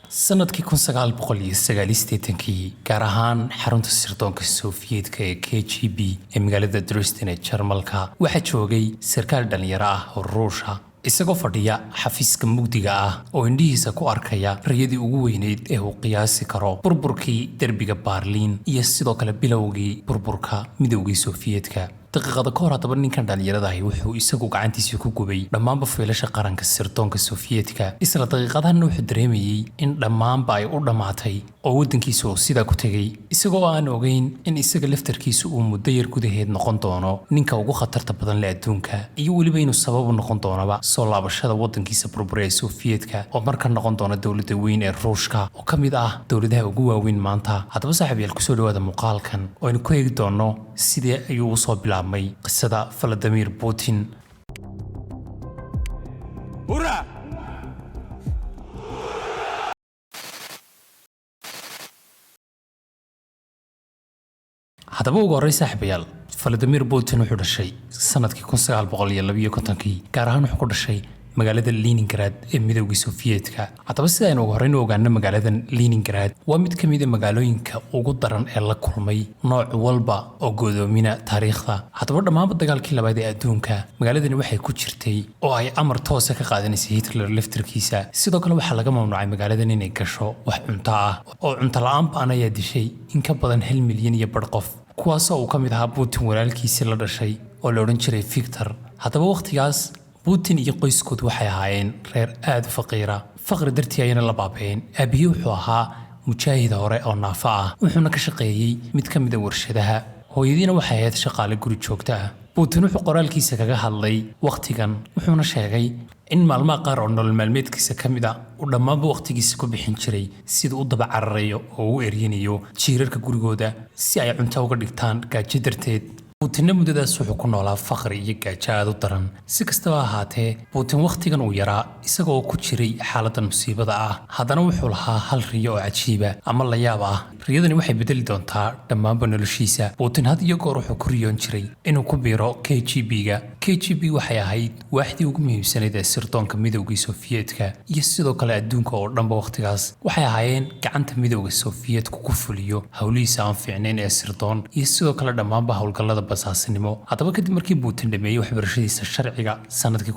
sanadkii 1989 gaar ahaan xarunta sirdoonka Sofiyeedka ee KGB ee magaalada Dresden ee Jarmalka waxaa joogay sarkaal dhalinyaro ah oo Ruush ah isagoo fadhiya xafiiska mugdiga ah oo indhihiisa ku arkaya riyadii ugu weyneyd ee uu qiyaasi karo burburkii derbiga Berlin iyo sidoo kale bilowgii burburka midowgii Sofiyeedka daqiiqada ka hor haddaba ninkan dhalinyarada ahi wuxuu isagu gacantiisa ku gubay dhammaanba fiilasha qaranka sirdoonka Sofiyeedka isla daqiiqadahan wuxuu dareemayay in dhammaanba ay u dhammaatay oo waddankiisa uu sidaa ku tegay isagoo aan ogeyn in isaga laftarkiisa uu muddo yar gudaheed noqon doono ninka ugu khatarta badan leh adduunka iyo weliba inuu sabab u noqon doonaba soo laabashada waddankiisa burbura ee Sofiyeedka oo markaa noqon doona dowladda weyn ee Ruushka oo ka mid ah dowladaha ugu waaweyn maanta haddaba saaxiibayaal kusoo dhawaada muuqaalkan oo aynu ku eegi doono sidee ayuu u soo bilaabmay qisada Vladimir Putin. Hurra! haddaba ugu horreyn saaxiibayaal Vladimir Putin wuxuu dhashay sanadkii 1952 gaar ahaan wuxuu ku dhashay magaalada Leningrad ee midowgii Sofiyeedka haddaba sida aynu ugu horreyn u ogaano magaalada Leningrad waa mid ka mid ah magaalooyinka ugu daran ee la kulmay nooc walba oo go'doomina taariikhda haddaba dhammaanba dagaalkii labaad ee adduunka magaaladani waxay ku jirtay oo ay amar toos ah ka qaadanaysay Hitler laftarkiisa sidoo kale waxaa laga mamnuucay magaaladan inay gasho wax cunto ah oo cunto la'aan baan ayaa dishay in ka badan 1 milyan iyo badh qof kuwaasoo uu ka mid ahaa Putin walaalkiisii la dhashay oo la odhan jiray Victor haddaba waqtigaas Putin iyo qoyskood waxay ahaayeen reer aad u faqri dartii ayna la baabeen aabihii wuxuu ahaa mujaahid hore oo naafa ah wuxuuna ka shaqeeyay mid ka mid ah warshadaha hooyadiina waxay ahayd shaqaale guri joogto ah Putin wuxuu qoraalkiisa kaga hadlay waqtigan wuxuuna sheegay in maalmaha qaar oo nolol maalmeedkiisa ka mid ah uu dhammaanba waqtigiisa ku bixin jiray siduu u daba cararayo oo u eryanayo jiirarka gurigooda si ay cunto uga dhigtaan gaajo darteed Putin muddadaas wuxuu ku noolaa faqri iyo gaajo aad u daran si kastaba ahaatee Putin waqtigan uu yaraa isagoo ku jiray xaaladdan musiibada ah haddana wuxuu lahaa hal riyo oo cajiiba ama la yaab ah riyadani waxay bedeli doontaa dhammaanba noloshiisa Putin had iyo goor wuxuu ku riyoon jiray inuu ku biiro KGB-ga KGB waxay ahayd waaxdii ugu muhiimsanayd ee sirdoonka midowgii Sofiyeedka iyo sidoo kale adduunka oo dhanba waqtigaas waxay ahaayeen gacanta midowga Sofiyeedku ku fuliyo hawlihiisa aan fiicnayn ee sirdoon iyo sidoo kale dhammaanba howlgallada basaasinimo haddaba kadib markii Putin dhameeyay waxbarashadiisa sharciga sanadkii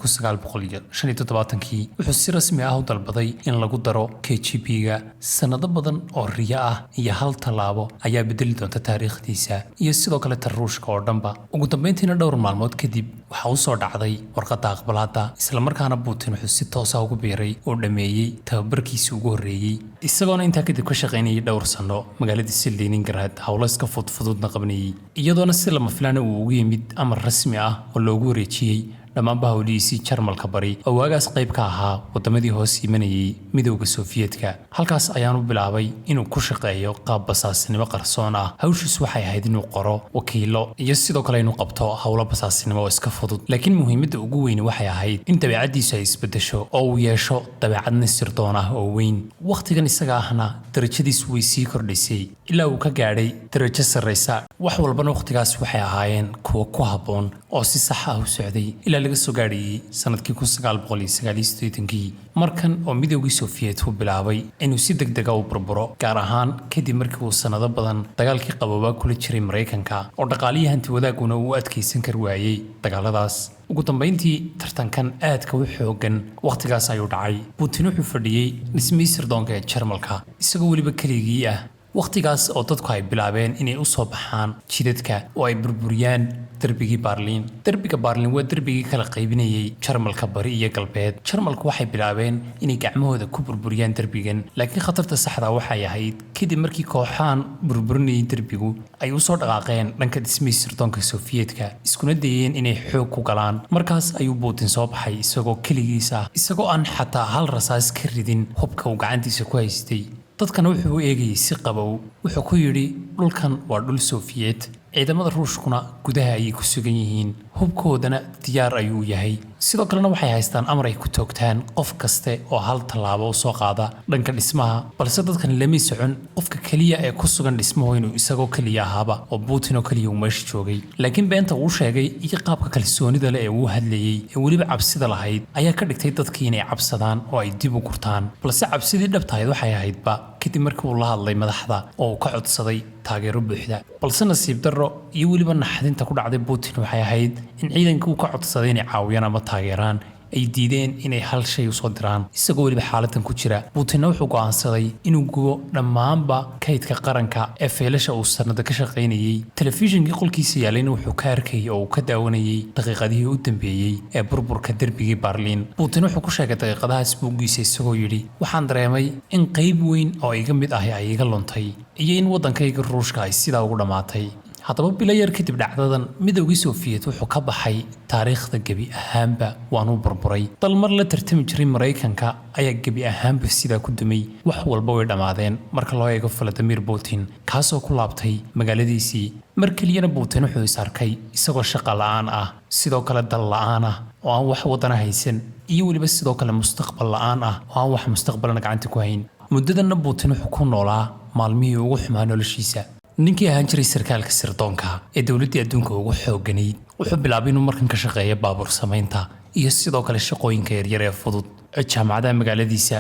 1975 wuxuu si rasmi ah u dalbaday in lagu daro KGB-ga sanado badan oo riyo ah iyo hal talaabo ayaa bedeli doonta taariikhdiisa iyo sidoo kale Ruushka oo dhanba ugu dambeyntiina dhowr maalmood kadib waxa uu soo dhacday warqadda aqbalaadda isla markaana Putin wuxuu si toos ah ugu biiray oo dhameeyay tababarkiisii ugu horreeyay isagoona intaa kadib ka shaqaynayay dhowr sano magaalada Leningrad hawlo iska fududna qabanayay iyadoona si lama filaan uu ugu yimid amar rasmi ah oo loogu wareejiyay dhammaanba hawlihiisii Jarmalka bari oo waagaas qayb ka ahaa wadamadii hoos yimanayay midowga Sofiyeedka halkaas ayaanu bilaabay inuu ku shaqeeyo qaab basaasinimo qarsoon ah hawshiisu waxay ahayd inuu qoro wakiilo iyo sidoo kale inuu qabto hawlo basaasinimo oo iska fudud laakiin muhiimadda ugu weyn waxay ahayd in dabeecadiisu ay isbedesho oo uu yeesho dabeecad sirdoon ah oo weyn waqtigan isaga ahna darajadiisu way sii kordhisay ilaa uu ka gaadhay darajo sarreysa wax walbana waqtigaas waxay ahaayeen kuwa ku habboon oo si sax ah u socday laga soo gaadhiyay sanadkii 1989 markan oo midowgii Sofiyeedku bilaabay inuu si degdeg ah u burburo gaar ahaan kadib markii uu sanado badan dagaalkii qaboobaa kula jiray Mareykanka oo dhaqaaliyaha hanti wadaaguna uu adkeysan kar waayay dagaaladaas ugu dambeyntii tartankan aadka u xoogan waqtigaas ayuu dhacay Putin wuxuu fadhiyay dhismihii sirdoonka ee Jarmalka isagoo weliba keligii ah waqtigaas oo dadku ay bilaabeen inay u soo baxaan jidadka oo ay burburiyaan derbigii Berlin derbiga Berlin waa derbigii kala qaybinayay Jarmalka bari iyo galbeed Jarmalku waxay bilaabeen inay gacmahooda ku burburiyaan derbigan laakiin khatarta saxda waxay ahayd kadib markii kooxaan burburinayay derbigu ay u soo dhaqaaqeen dhanka dhismihii sirdoonka Sofiyeedka iskuna dayeen inay xoog ku galaan markaas ayuu Putin soo baxay isagoo keligiis ah isagoo aan xataa hal rasaas ka ridin hubka uu gacantiisa ku haystay dadkana wuxuu eegayay si qabow wuxuu ku yiri dhulkan waa dhul Sofiyeed ciidamada ruushkuna gudaha ayay ku sugan yihiin hubkoodana diyaar ayuu yahay sidoo kalena waxay haystaan amar ay ku toogtaan qof kaste oo hal tallaabo u soo qaada dhanka dhismaha balse dadkan lama socon qofka kaliya ee ku sugan dhismaha inuu isagoo kaliya ahaaba oo Putin oo kaliya uu meesha joogay laakiin beenta uu sheegay iyo qaabka kalsoonida leh ee uu hadlayay ee waliba cabsida lahayd ayaa ka dhigtay dadkii inay cabsadaan oo ay dib u gurtaan balse cabsidii dhabtahayd waxay ahaydba kadib markii uu la hadlay madaxda oo ka codsaday taageero buuxda balse nasiib darro iyo waliba naxdinta ku dhacday Putin waxay ahayd in ciidanka uu ka codsaday inay caawiyaan ama taageeraan ay diideen inay hal shay u soo diraan isagoo waliba xaaladan ku jira Putin wuxuu go'aansaday inuu gubo dhammaanba kaydka qaranka ee feelasha uu sanada ka shaqaynayay telefishinkii qolkiisa yaalayna wuxuu ka arkay oo ka daawanayay daqiiqadihii u dambeeyay ee burburka darbigii Berlin Putin wuxuu ku sheegay daqiiqadahaas buugiisa isagoo yidhi waxaan dareemay in qayb weyn oo iga mid ah ay iga luntay iyo in wadankayga Ruushka ay sidaa ugu dhamaatay haddaba bilayar kadib dhacdadan midowgii Soviet wuxuu ka baxay taariikhda gabi ahaanba waanu burburay dal mar la tartami jiray Mareykanka ayaa gabi ahaanba sidaa ku dumay wax walba way dhamaadeen marka loo eego Vladimir Putin kaasoo ku laabtay magaaladiisii markaliina Putin wuxuu is arkay isagoo shaqo la'aan ah sidoo kale dal la'aan ah oo aan wax wadana haysan iyo waliba sidoo kale mustaqbal la'aan ah oo aan wax mustaqbalna gacanta ku hayn muddadan Putin wuxuu ku noolaa maalmihii ugu xumaa noloshiisa ninkii ahaan jiray sarkaalka sirdoonka ee dawladda adduunka ugu xooganayd wuxuu bilaabay inuu markan ka shaqeeyo baabuur samaynta iyo sidoo kale shaqooyinka yaryar ee fudud ee jaamacadaha magaaladiisa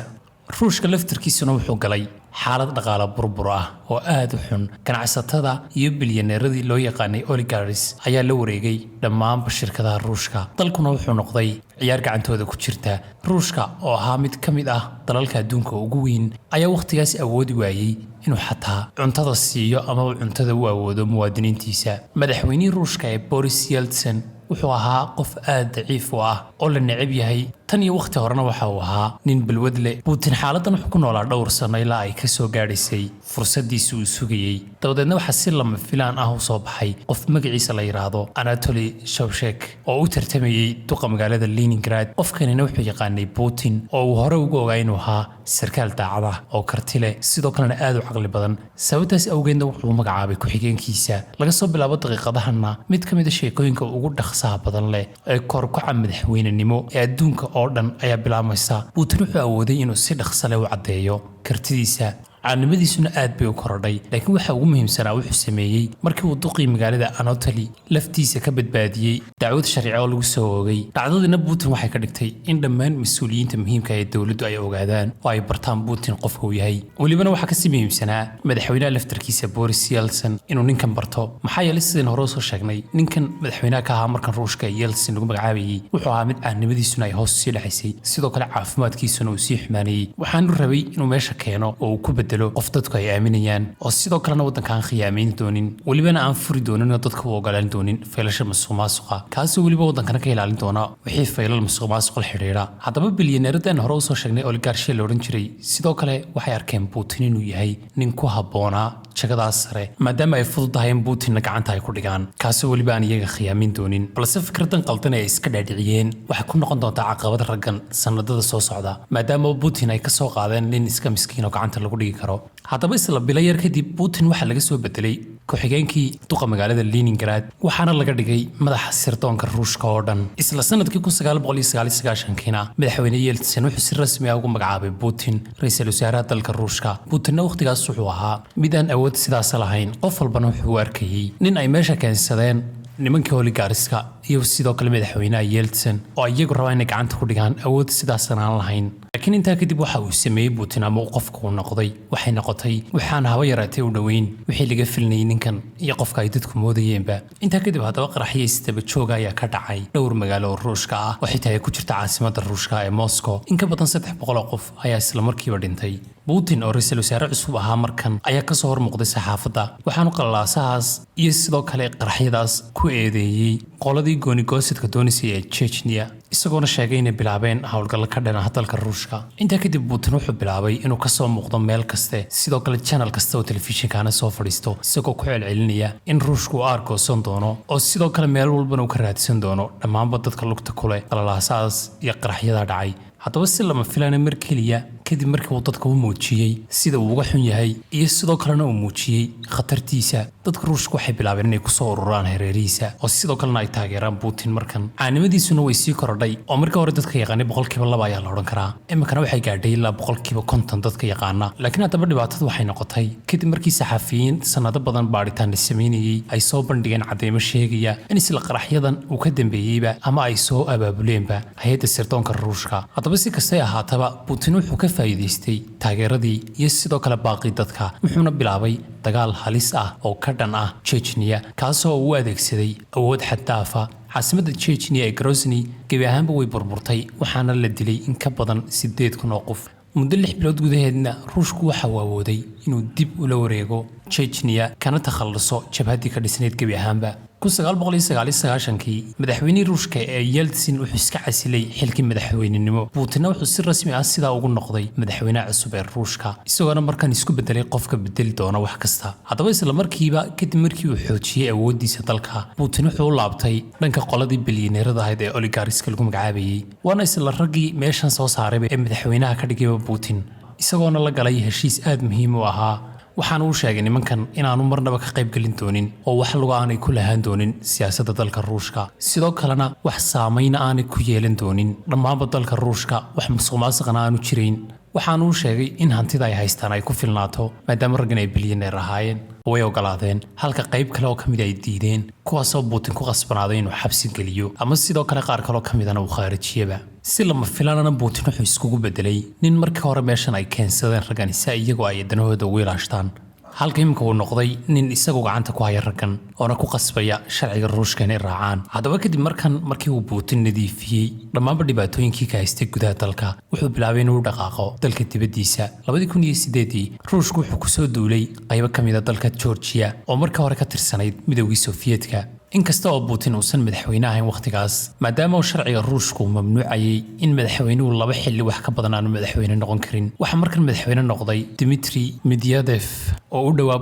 ruushka laftarkiisuna wuxuu galay xaalad dhaqaale burbur ah oo aad u xun ganacsatada iyo bilyaneeradii loo yaqaanay oligarchs ayaa la wareegay dhammaanba shirkadaha ruushka dalkuna wuxuu noqday ciyaar gacantooda ku jirta ruushka oo ahaa mid ka mid ah dalalka adduunka ugu weyn ayaa waqtigaas awoodi waayay inuu xataa cuntada siiyo ama cuntada u awoodo muwaadiniintiisa madaxweynihii ruushka ee Boris Yeltsin wuxuu ahaa qof aad daciif u ah oo la neceb yahay tan iyo waqti horena waxa uu ahaa nin balwad leh Putin xaaladan wuxuu ku noolaa dhowr sano ilaa ay ka soo gaadhaysay fursadiisa uu sugayay dabadeedna waxa si lama filaan ah u soo baxay qof magaciisa la yiraahdo Anatoly Shevchuk oo u tartamayay duqa magaalada Leningrad qofkanina wuxuu yaqaanay Putin oo uu hore ugu ogaa inuu ahaa sarkaal daacad ah oo karti leh sidoo kalena aad u caqli badan sababtaas awgeedna wuxuu magacaabay ku-xigeenkiisa laga soo bilaabo daqiiqadahana mid ka mid ah sheekooyinka ugu dhaqsaha badan leh ee korkaca madaxweynenimo ee adduunka oo dhan ayaa bilaamaysa Putin wuxuu awooday inuu si dhaqso leh u cadeeyo kartidiisa caanimadiisuna aad bay u korodhay laakiin waxa ugu muhiimsanaa wuxuu sameeyay markii uu duqii magaalada Anatoly laftiisa ka badbaadiyay dacwad sharci oo lagu soo oogay dhacdadina Putin waxay ka dhigtay in dhammaan mas'uuliyiinta muhiimka ah ee dawladdu ay ogaadaan oo ay bartaan Putin qofka uu yahay walibana waxa ka sii muhiimsanaa madaxweynaha laftarkiisa Boris Yeltsin inuu ninkan barto maxaa yeelay sideen hore soo sheegnay ninkan madaxweynaha ka ahaa markan Ruushka Yeltsin lagu magacaabayay wuxuu ahaa mid caanimadiisuna ay hoos sii dhaxaysay sidoo kale caafimaadkiisuna uu sii xumaanayay waxaanu rabay inuu meesha keeno oo uu ku qof dadku ay aaminayaan oo sidoo kalena wadankaan khiyaameyn doonin walibana aan furi doonin oo dadku u ogolaan doonin faylasha musuqmaasuqa kaasoo waliba wadankana ka ilaalin doona wixii faylal musuqmaasuq la xiriira haddaba bilyaneeradan hore u soo sheegnay oligarchs la oran jiray sidoo kale waxay arkeen Putin inuu yahay nin ku habboonaa jagadaas sare maadaama ay fududahay in Putinna gacanta ay ku dhigaan kaasoo waliba aan iyaga khiyaamin doonin balse fikradan qaldan ay iska dhaadhiciyeen waxay ku noqon doontaa caqabad raggan sanadada soo socda maadaama Putin ay ka soo qaadeen nin iska miskiin oo gacanta lagu dhigi karo haddaba isla bilayar kadib Putin waxa laga soo bedelay ku-xigeenkii duqa magaalada Leningrad waxaana laga dhigay madaxa sirdoonka Ruushka oo dhan isla sanadkii 1999 madaxweyne Yeltsin wuxuu si rasmi ah ugu magacaabay Putin ra'iisul wasaaraha dalka Ruushka Putinna waqtigaas wuxuu ahaa mid aan awood sidaas lahayn qof walbana wuxuu arkayay nin ay meesha keensadeen nimankii oligarchska iyo sidoo kale madaxweynaha Yeltsin oo iyagu rabaan inay gacanta ku dhigaan awood sidaas aan lahayn laakiin intaa kadib waxa uu sameeyay Putin ama qofka uu noqday waxay noqotay waxaan haba yaraatay u dhaweyn wixii laga filnay ninkan iyo qofka ay dadku moodayeenba intaa kadib haddaba qaraxyo isdaba joog ayaa ka dhacay dhowr magaalo oo Ruushka ah oo xitaa ay ku jirta caasimadda Ruushka ee Moscow in ka badan 300 qof ayaa isla markiiba dhintay Putin oo ra'iisul wasaare cusub ahaa markan ayaa ka soo hormuuqday saxaafadda waxaanu qalaasahaas iyo sidoo kale qaraxyadaas ku eedeeyay qoladii gooni-goosadka doonisay ee Chechnya isagoona sheegay inay bilaabeen howlgal ka dhan ah dalka Ruushka inta kadib Putin wuxuu bilaabay inuu ka soo muuqdo meel kaste sidoo kale channel kasta oo telefishinkaana soo fadhiisto isagoo ku celcelinaya in Ruushku uu argoosan doono oo sidoo kale meel walba uu ka raadsan doono dhammaanba dadka lugta kule qalaasaas iyo qaraxyada dhacay haddaba si lama filaan mar kaliya kadib markii uu dadka u muujiyey sida uu uga xun yahay iyo sidoo kalena uu muujiyey khatartiisa. dadka ruushka waxay bilaabeen inay ku soo ururaan hareerihiisa oo sidoo kalena ay taageeraan Putin. markan caanimadiisuna way sii korodhay oo markii hore dadka yaqaanay 2% ayaa la odhan karaa, iminkana waxay gaadhay ilaa 50% dadka yaqaana. laakiin haddaba dhibaatadu waxay noqotay kadib markii saxafiyiin sanado badan baaritaan la sameynayay ay soo bandhigeen cadeymo sheegaya in isla qaraxyadan uu ka dambeeyeyba ama ay soo abaabuleenba hay'adda sirdoonka ruushka. haddaba si kastay ahaataba Putin wuxuu ka faa'iidaystay taageeradii iyo sidoo kale baaqi dadka, wuxuuna bilaabay dagaal halis ah oo ka dhan ah Chechnya, kaasoo uu adeegsaday awood xad dhaaf ah. caasimadda Chechnya ee Grozny gebi ahaanba way burburtay, waxaana la dilay in ka badan 8,000 oo qof. muddo 6 bilood gudaheedna ruushku waxa uu awooday inuu dib ula wareego Chechnya kana takhaluso jabhaddii ka dhisneyd gebi ahaanba. 1999 madaxweynihii ruushka ee Yeltsin wuxuu iska casilay xilkii madaxweynenimo. Putin wuxuu si rasmi ah sidaa ugu noqday madaxweynaha cusub ee ruushka, isagoona markan isku bedelay qofka bedeli doona wax kasta. haddaba isla markiiba kadib markii uu xoojiyey awoodiisa dalka, Putin wuxuu u laabtay dhanka qoladii bilyaneerada ahayd ee oligarkiska lagu magacaabayay, waana isla raggii meeshan soo saaray ee madaxweynaha ka dhigay Putin, isagoona la galay heshiis aad muhiim u ahaa. waxaan uu sheegay nimankan inaanu marnaba ka qayb gelin doonin oo wax lagu aanay ku lahaan doonin siyaasadda dalka ruushka, sidoo kalena wax saameyn aanay ku yeelan doonin dhammaanba dalka ruushka, wax musuqmaasuqna aanu jirayn. waxaan uu sheegay in hantida ay haystaan ay ku filnaato maadaama raggan ay bilyaneer ahaayeen, way ogolaadeen, halka qayb kale oo ka mid ay diideen, kuwaasoo Putin ku qasbanaaday inuu xabsi geliyo ama sidoo kale qaar kale oo ka midana uu khaarijiyaba. si lama filaanana Putin wuxuu iskugu bedelay nin markii hore meeshan ay keensadeen raggan si iyagoo ay danahooda ugu ilaashtaan, halka imika uu noqday nin isagu gacanta ku haya raggan oona ku qasbaya sharciga ruushka inay raacaan. haddaba kadib markii uu Putin nadiifiyey dhammaanba dhibaatooyinkii ka haystay gudaha dalka, wuxuu bilaabay inuu dhaqaaqo dalka dibaddiisa. 2008 ruushku wuxuu kusoo duulay qaybo ka mid ah dalka Georgia oo markii hore ka tirsanayd midowgii Sofiyeetka. inkasta oo Putin uusan madaxweyne ahayn waqtigaas, maadaama uu sharciga ruushku mamnuucayay in madaxweynuhu 2 xilli wax ka badan aanu madaxweyne noqon karin, waxaa markan madaxweyne noqday Dmitry Medvedev oo u dhawaa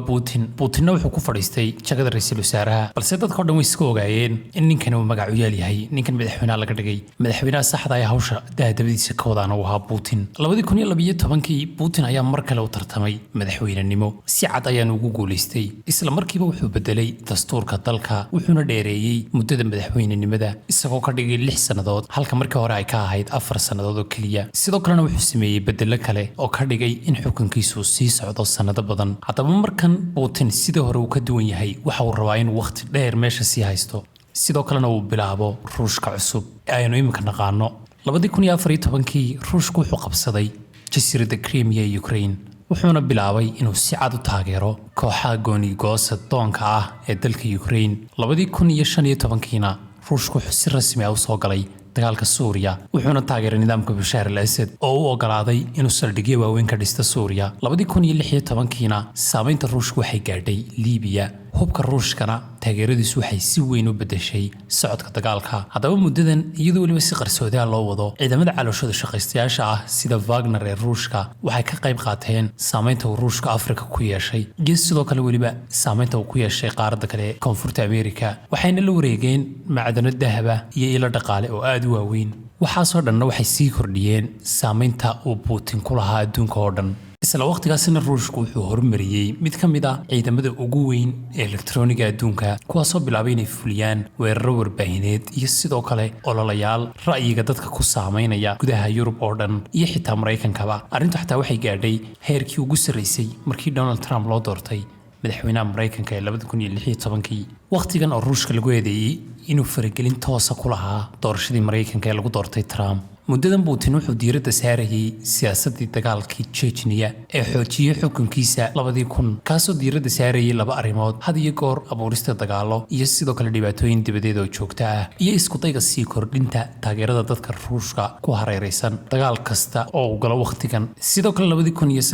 Putinna wuxuu ku fadhiistay jagada ra'iisul wasaaraha, balse dadka oo dhan way iska ogaayeen in ninkan uu magac u yahay ninkan madaxweynaha laga dhigay. madaxweynaha saxda ah ee hawsha daadabadiisa ka wadaana uu ahaa Putin. 2012 Putin ayaa mar kale u tartamay madaxweynenimo, si cad ayaana ugu guulaystay. isla markiiba wuxuu bedelay dastuurka dalka, wuxuu dheereeyay muddada madaxweynenimada isagoo ka dhigay 6 sannadood halka markii hore ay ka ahayd 4 sannadood oo kaliya. sidoo kalena wuxuu sameeyey bedelo kale oo ka dhigay in xukunkiisu sii socdo sannado badan. haddaba markan Putin sidoo hore uu ka duwan yahay, waxa uu rabaa inuu waqti dheer meesha sii haysto, sidoo kalena uu bilaabo ruushka cusub ee aynu iminka naqaano. 2014 ruushku wuxuu qabsaday jasiiradda Crimea ee Ukraine, wuxuuna bilaabay inuu si cad u taageero kooxaha gooni-goosa doonka ah ee dalka Ukraine. 2015 ruushku wuxuu si rasmi ah u soo galay dagaalka Suuriya, wuxuuna taageeray nidaamka Bashar al-Assad oo u ogolaaday inuu saldhigyo waaweyn ka dhisto Suuriya. 2016 saameynta ruushku waxay gaadhay Liibiya, hubka ruushkana taageeradiisu waxay si weyn u bedeshay socodka dagaalka. haddaba muddadan iyadoo weliba si qarsoodi ah loo wado, ciidamada calooshada shaqaystayaasha ah sida Wagner ee ruushka waxay ka qayb qaateen saameynta uu ruushka Afrika ku yeeshay iyo sidoo kale weliba saameynta uu ku yeeshay qaaradda kale ee Koonfurta Ameerika, waxayna la wareegeen macdano dahab ah iyo ilo dhaqaale oo aad u waaweyn. waxaasoo dhanna waxay sii kordhiyeen saameynta uu Putin ku lahaa adduunka oo dhan. isla waqtigaasina ruushku wuxuu horumariyey mid ka mid ah ciidamada ugu weyn ee elektarooniga adduunka, kuwaasoo bilaabay inay fuliyaan weeraro warbaahineed iyo sidoo kale ololayaal ra'yiga dadka ku saameynaya gudaha Yurub oo dhan iyo xitaa Maraykankaba. arrintu xataa waxay gaadhay heerkii ugu sarreysay markii Donald Trump loo doortay madaxweynaha Maraykanka ee 2016. waqtigan oo ruushka lagu eedeeyey inuu faragelin toosa ku lahaa doorashadii Maraykanka ee lagu doortay Trump, muddadan Putin wuxuu diiradda saarayay siyaasaddii dagaalkii Chechnya ee xoojiyey xukunkiisa 2000, kaasoo diiradda saarayay 2 arrimood: had iyo goor abuurista dagaalo iyo sidoo kale dhibaatooyin dibadeed oo joogto ah, iyo isku dayga sii kordhinta taageerada dadka ruushka ku hareeraysan dagaal kasta oo uu galo waqtigan. sidoo kale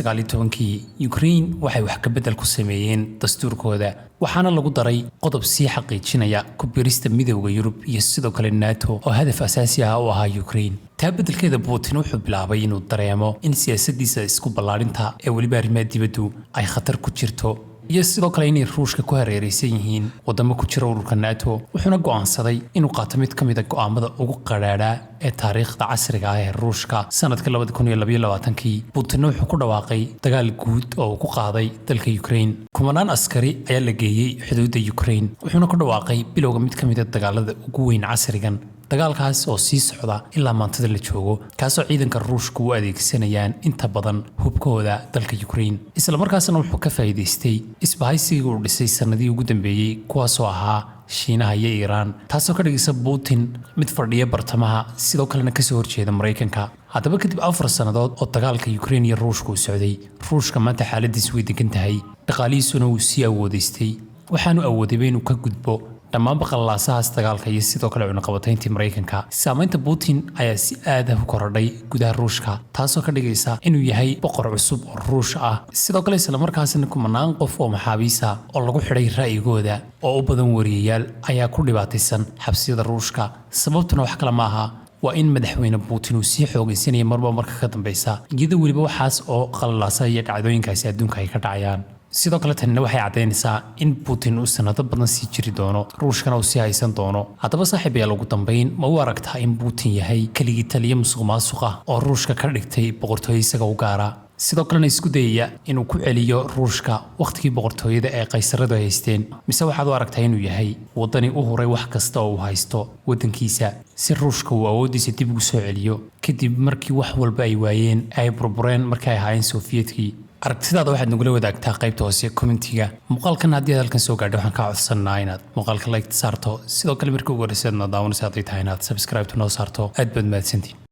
2019 Ukraine waxay wax ka bedel ku sameeyeen dastuurkooda, waxaana lagu daray qodob sii xaqiijinaya ku biirista midowga Yurub iyo sidoo kale NATO oo hadaf asaasi ah u ahaa Ukraine. taa beddelkeeda Putin wuxuu bilaabay inuu dareemo in siyaasaddiisa isku ballaarinta ee weliba arrimaha dibaddu ay khatar ku jirto, iyo sidoo kale inay ruushka ku hareeraysan yihiin wadamo ku jira ururka NATO wuxuuna go'aansaday inuu qaato mid ka mid ah go'aamada ugu qadhaadha ee taariikhda casriga ah ee ruushka sanadka 2022 Putin wuxuu ku dhawaaqay dagaal guud oo uu ku qaaday dalka Ukraine kumanaan askari ayaa la geeyay xuduudda Ukraine wuxuuna ku dhawaaqay bilowga mid ka mid ah dagaalada ugu weyn casrigan dagaalkaas oo sii socda ilaa maantada la joogo kaasoo ciidanka ruushka u adeegsanayaan inta badan hubkooda dalka Ukraine isla markaasna wuxuu ka faa'iideystay isbahaysiga uu dhisay sanadii ugu dambeeyay kuwaasoo ahaa Shiinaha iyo Iran taasoo ka dhigaysa Putin mid fadhiya bartamaha sidoo kalena ka soo horjeeda Mareykanka haddaba kadib 4 sanadood oo dagaalka Ukraine iyo Ruushka u socday Ruushka maanta xaaladiisu way degan tahay dhaqaalihiisuna uu sii awoodaystay waxaanu awooday inuu ka gudbo dhammaan baqalaasahaas dagaalka iyo sidoo kale cunaqabatayntii Mareykanka saamaynta Putin ayaa si aad ah u korodhay gudaha Ruushka taasoo ka dhigaysa inuu yahay boqor cusub oo Ruush ah sidoo kale isla markaasna kumanaan qof oo maxaabiisa oo lagu xidhay ra'yigooda oo u badan wariyayaal ayaa ku dhibaataysan xabsiyada Ruushka sababtuna wax kale ma aha waa in madaxweyne Putin uu sii xoogaysanaya marka ka dambaysa iyadoo waliba waxaas oo qalalaasa iyo dhacdooyinkaasi adduunka ay ka dhacayaan sidoo kale tanina waxay cadeynaysaa in Putin uu sanado badan sii jiri doono Ruushkana uu sii haysan doono haddaba saaxiibayaal ugu dambeyn ma u aragtaa in Putin yahay keligii taliye musuqmaasuqa oo Ruushka ka dhigtay boqortooyo isaga u gaara sidoo kalena isku dayaya inuu ku celiyo Ruushka waqtigii boqortooyada ee qaysaradu haysteen mise waxaad u aragtaa inuu yahay wadani u horay wax kasta oo uu haysto wadankiisa si Ruushka uu awoodiisa dib ugu soo celiyo kadib markii wax walba ay waayeen ay burbureen markii ay ahaayeen Sofiyetkii aragtidaada waxaad nagula wadaagtaa qaybta hoose commentiga muuqaalkan haddii aad halkan soo gaadhay waxaan kaa codsanaynaa inaad muuqaalka like saarto sidoo kale markii ugu horreysay aad daawanayso hadday tahay inaad subscribe noo saarto aad baad mahadsantihiin